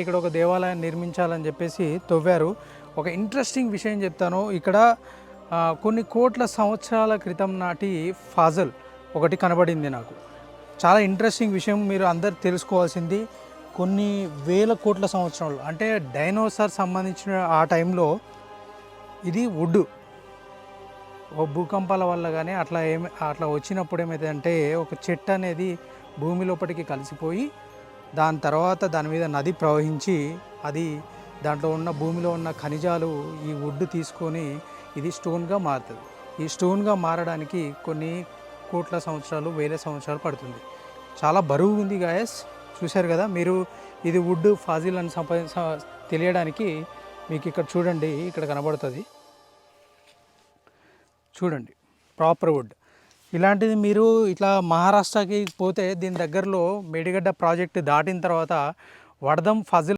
ఇక్కడ ఒక దేవాలయం నిర్మించాలని చెప్పేసి తవ్వారు. ఒక ఇంట్రెస్టింగ్ విషయం చెప్తాను. ఇక్కడ కొన్ని కోట్ల సంవత్సరాల క్రితం నాటి ఫాజల్ ఒకటి కనబడింది నాకు. చాలా ఇంట్రెస్టింగ్ విషయం, మీరు అందరు తెలుసుకోవాల్సింది. కొన్ని వేల కోట్ల సంవత్సరాలు అంటే డైనోసార్ సంబంధించిన ఆ టైంలో ఇది వుడ్ ఓ భూకంపాల వల్ల కానీ అట్లా వచ్చినప్పుడు ఏమైందంటే ఒక చెట్టు అనేది భూమి లోపలికి కలిసిపోయి దాని తర్వాత దాని మీద నది ప్రవహించి అది దాంట్లో ఉన్న భూమిలో ఉన్న ఖనిజాలు ఈ వుడ్ తీసుకొని ఇది స్టోన్గా మారుతుంది. ఈ స్టోన్గా మారడానికి కొన్ని కోట్ల సంవత్సరాలు, వేల సంవత్సరాలు పడుతుంది. చాలా బరువు ఉంది గాయస్, చూశారు కదా మీరు. ఇది వుడ్ ఫాజిల్ అని తెలియడానికి మీకు ఇక్కడ చూడండి, ఇక్కడ కనబడుతుంది చూడండి, ప్రాపర్ వుడ్. ఇలాంటిది మీరు ఇట్లా మహారాష్ట్రకి పోతే దీని దగ్గరలో మేడిగడ్డ ప్రాజెక్టు దాటిన తర్వాత వడదం ఫాజిల్